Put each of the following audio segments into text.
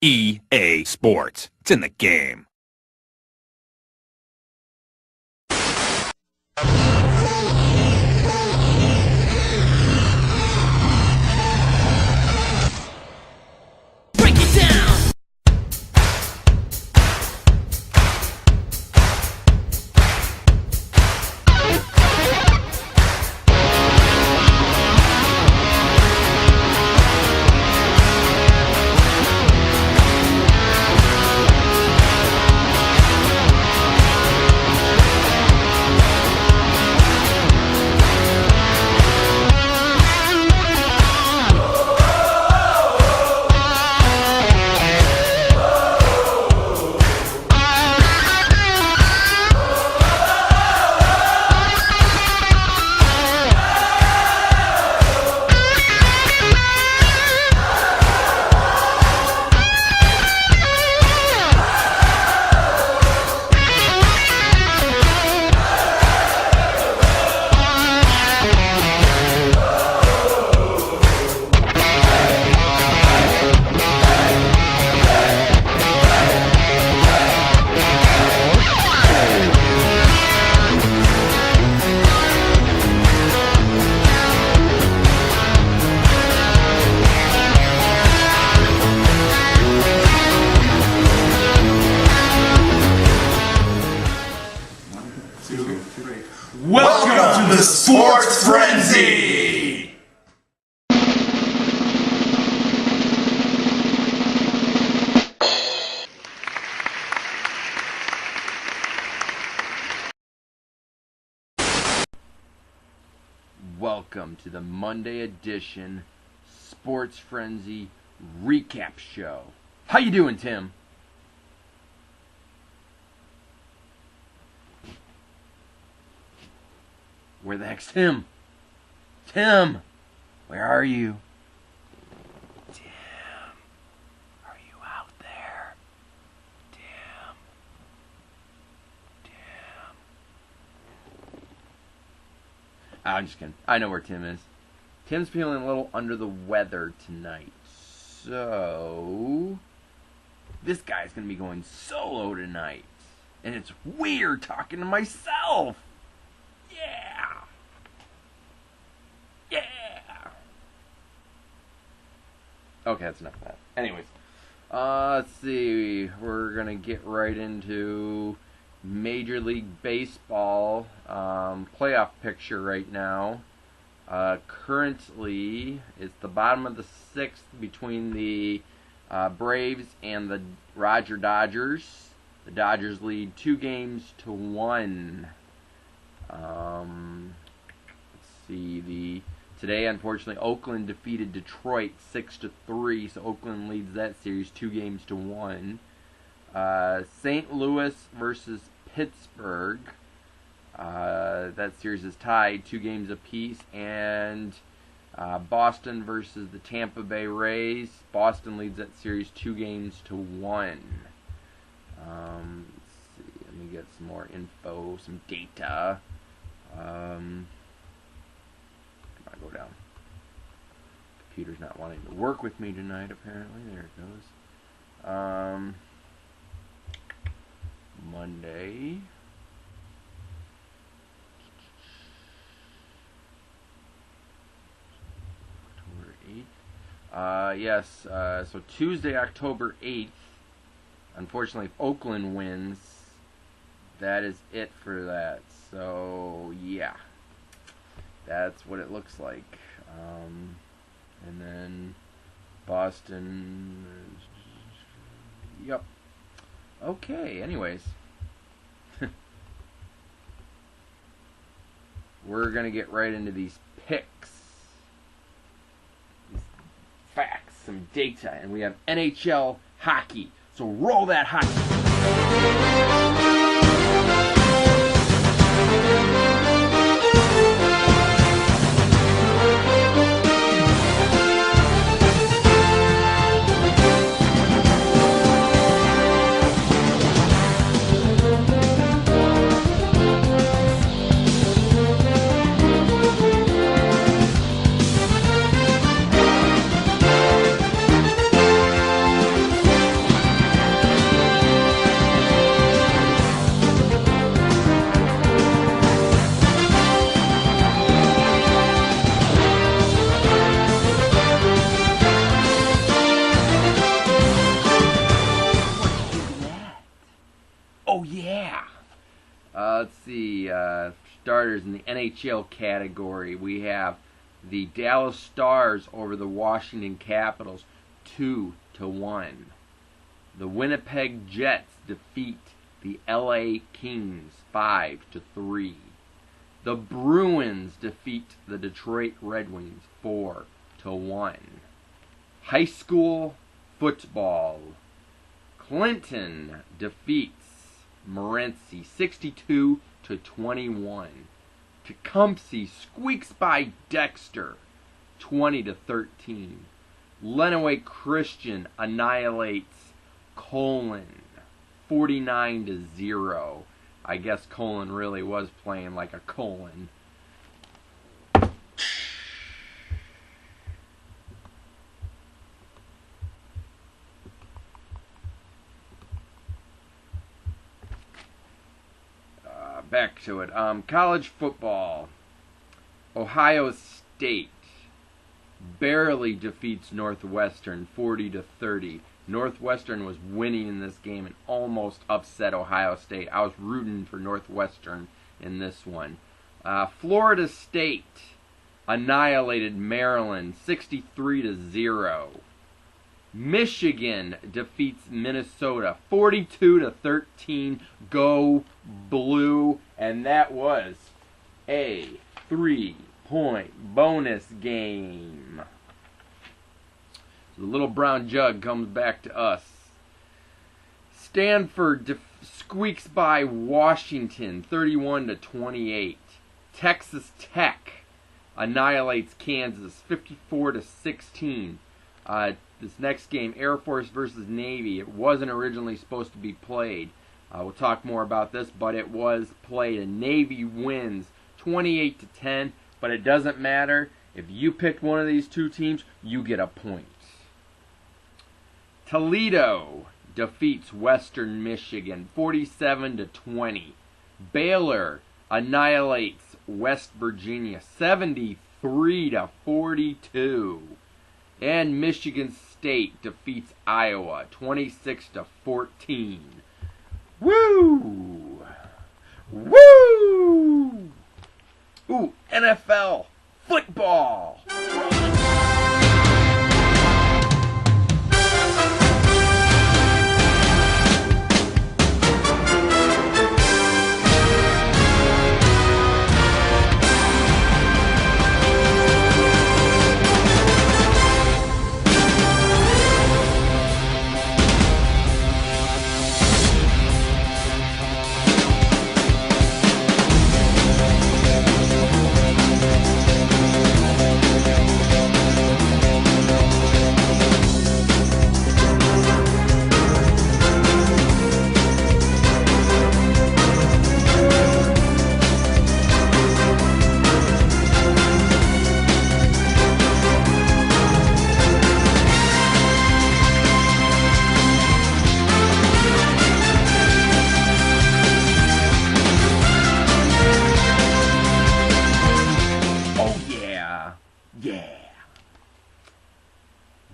EA Sports. It's in the game. Break it down. Welcome to the Sports Frenzy! Welcome to the Monday edition Sports Frenzy recap show. How you doing, Tim? Where the heck's Tim? Tim! Where are you? Tim! Are you out there? Tim! I'm just kidding. I know where Tim is. Tim's feeling a little under the weather tonight. So this guy's going to be going solo tonight. And it's weird talking to myself. Yeah. Okay, that's enough of that. Anyways, let's see. We're going to get right into Major League Baseball playoff picture right now. Currently, it's the bottom of the sixth between the Braves and the Roger Dodgers. The Dodgers lead 2-1. Let's see. Today, unfortunately, Oakland defeated Detroit 6-3, so Oakland leads that series 2-1. St. Louis versus Pittsburgh. That series is tied 2 games apiece, and Boston versus the Tampa Bay Rays. Boston leads that series 2-1. Let's see. Let me get some more info, some data. Come on, go down. Computer's not wanting to work with me tonight, apparently. There it goes. Monday. October 8th. Yes, so Tuesday, October 8th. Unfortunately, if Oakland wins, that is it for that. So, yeah. That's what it looks like. And then Boston. Yep. Okay, anyways. We're going to get right into these picks. These facts, some data, and we have NHL hockey. So roll that hockey. Oh, yeah. Let's see. Starters in the NHL category. We have the Dallas Stars over the Washington Capitals 2-1. The Winnipeg Jets defeat the LA Kings 5-3. The Bruins defeat the Detroit Red Wings 4-1. High school football. Clinton defeats Morenci 62-21. Tecumseh squeaks by Dexter 20-13. Lenawee Christian annihilates Colon 49-0. I guess Colon really was playing like a colon. Back to it. College football. Ohio State barely defeats Northwestern 40-30. Northwestern was winning in this game and almost upset Ohio State. I was rooting for Northwestern in this one. Florida State annihilated Maryland 63-0. Michigan defeats Minnesota 42-13. Go Blue. And that was a 3-point bonus game. The little brown jug comes back to us. Stanford squeaks by Washington 31-28. Texas Tech annihilates Kansas 54-16. This next game, Air Force versus Navy, it wasn't originally supposed to be played. We'll talk more about this, but it was played, and Navy wins 28-10, but it doesn't matter. If you picked one of these two teams, you get a point. Toledo defeats Western Michigan 47-20. Baylor annihilates West Virginia 73-42. And Michigan State defeats Iowa 26-14. Woo! Woo! Ooh, NFL football!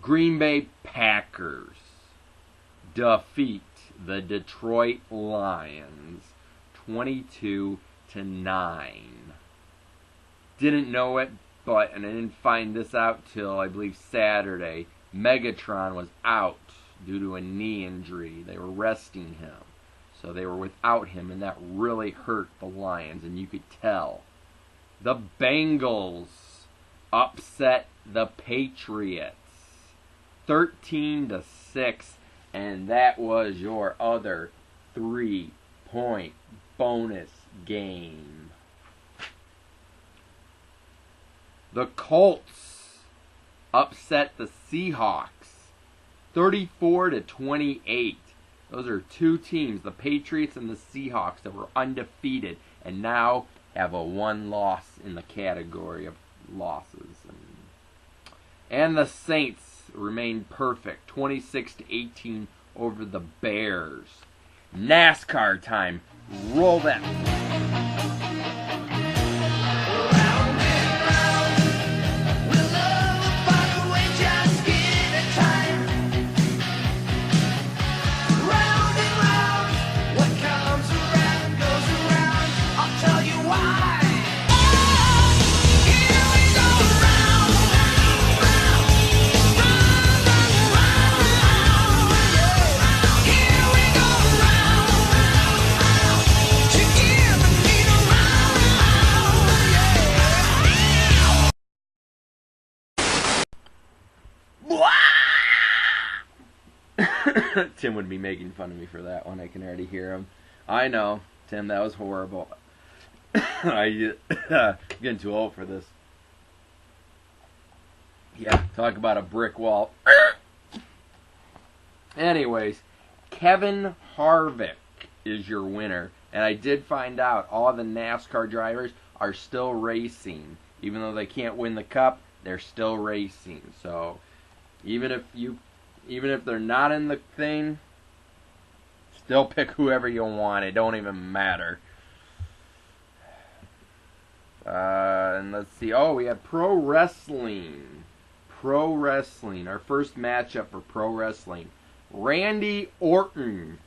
Green Bay Packers defeat the Detroit Lions 22-9. Didn't know it, and I didn't find this out till I believe Saturday. Megatron was out due to a knee injury. They were resting him. So they were without him, and that really hurt the Lions, and you could tell. The Bengals upset the Patriots 13-6, and that was your other 3-point bonus game. The Colts upset the Seahawks 34-28. Those are two teams, the Patriots and the Seahawks, that were undefeated and now have a one loss in the category of losses. And the Saints remained perfect, 26-18 over the Bears. NASCAR time. Roll that. Round and round, what comes Tim would be making fun of me for that one. I can already hear him. I know, Tim, that was horrible. I'm getting too old for this. Yeah, talk about a brick wall. Anyways, Kevin Harvick is your winner. And I did find out all the NASCAR drivers are still racing. Even though they can't win the cup, they're still racing. So even if they're not in the thing, still pick whoever you want. It don't even matter. And let's see. Oh, we have pro wrestling. Pro wrestling. Our first matchup for pro wrestling. Randy Orton,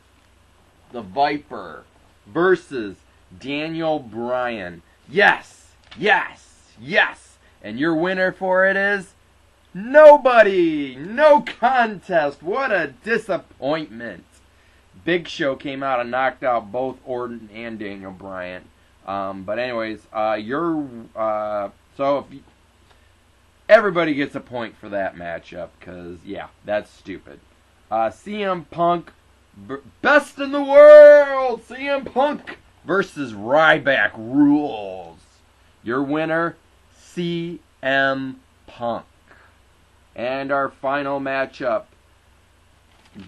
the Viper, versus Daniel Bryan. Yes, yes, yes. And your winner for it is nobody. No contest. What a disappointment. Big Show came out and knocked out both Orton and Daniel Bryan. But anyways, so if everybody gets a point for that matchup, because yeah, that's stupid. CM Punk, best in the world, CM Punk versus Ryback rules. Your winner, CM Punk. And our final matchup,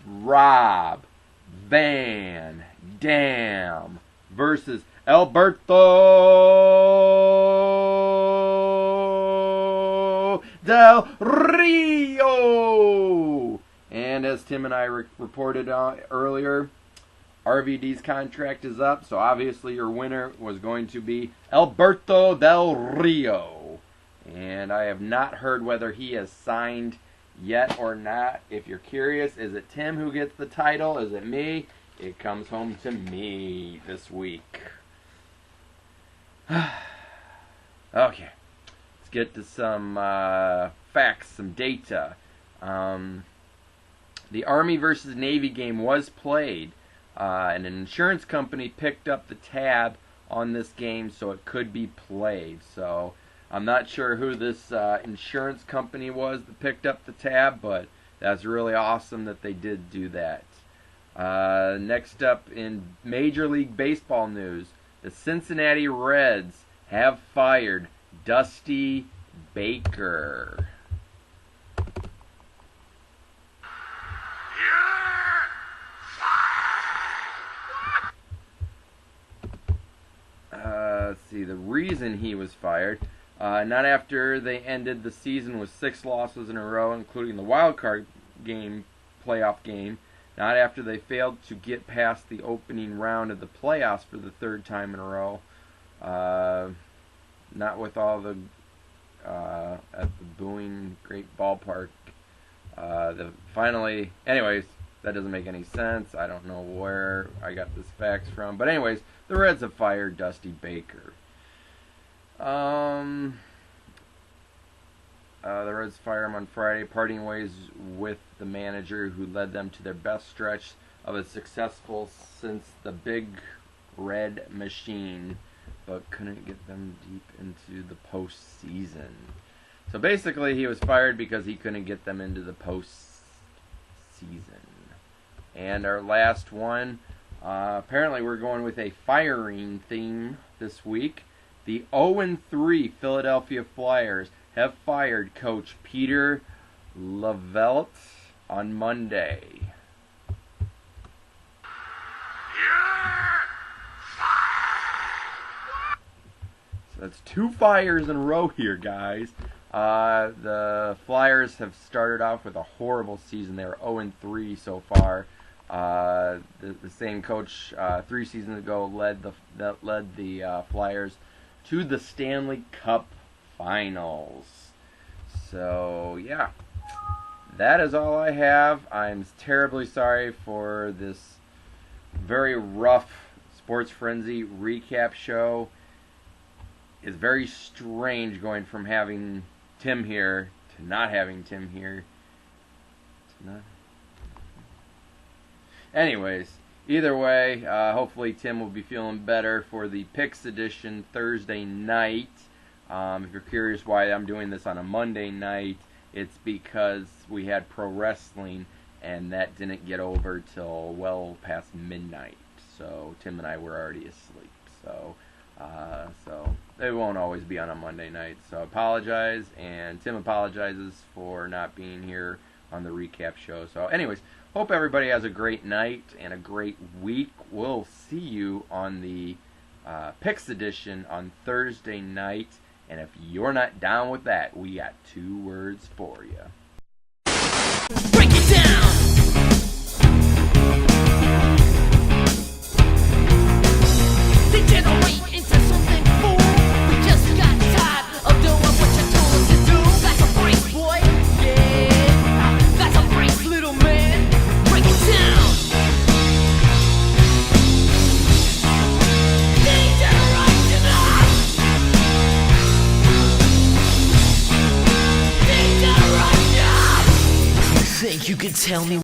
Rob Van Dam versus Alberto Del Rio. And as Tim and I reported earlier, RVD's contract is up, so obviously your winner was going to be Alberto Del Rio. And I have not heard whether he has signed yet or not. If you're curious, is it Tim who gets the title? Is it me? It comes home to me this week. Okay, let's get to some facts, some data. The Army versus Navy game was played, and an insurance company picked up the tab on this game so it could be played. So I'm not sure who this insurance company was that picked up the tab, but that's really awesome that they did do that. Next up in Major League Baseball news, the Cincinnati Reds have fired Dusty Baker. Let's see, the reason he was fired, not after they ended the season with 6 losses in a row, including the wild card game, playoff game, not after they failed to get past the opening round of the playoffs for the 3rd time in a row, not with all the at the Bowie Great Ballpark. Anyways, that doesn't make any sense. I don't know where I got this facts from. But anyways, the Reds have fired Dusty Baker. The Reds fire him on Friday, parting ways with the manager who led them to their best stretch of a successful since the Big Red Machine, but couldn't get them deep into the postseason. So basically, he was fired because he couldn't get them into the postseason. And our last one, apparently we're going with a firing theme this week. The 0-3 Philadelphia Flyers have fired Coach Peter Laviolette on Monday. So that's 2 fires in a row here, guys. The Flyers have started off with a horrible season. They're 0-3 so far. The same coach 3 seasons ago led the Flyers to the Stanley Cup Finals. So yeah, that is all I have. I'm terribly sorry for this very rough Sports Frenzy recap show. It's very strange going from having Tim here to not having Tim here. Anyways, either way, hopefully Tim will be feeling better for the Picks edition Thursday night. If you're curious why I'm doing this on a Monday night, it's because we had pro wrestling and that didn't get over till well past midnight. So Tim and I were already asleep. So they won't always be on a Monday night. So I apologize, and Tim apologizes for not being here on the recap show. So anyways, hope everybody has a great night and a great week. We'll see you on the Picks edition on Thursday night. And if you're not down with that, we got 2 words for you. Break it down. Degenerate into something fool. We just got tired of doing what you told us to do. That's a brace, boy. Yeah, that's a brace, little man. Break it down. Degeneration. Degeneration. You think you can tell me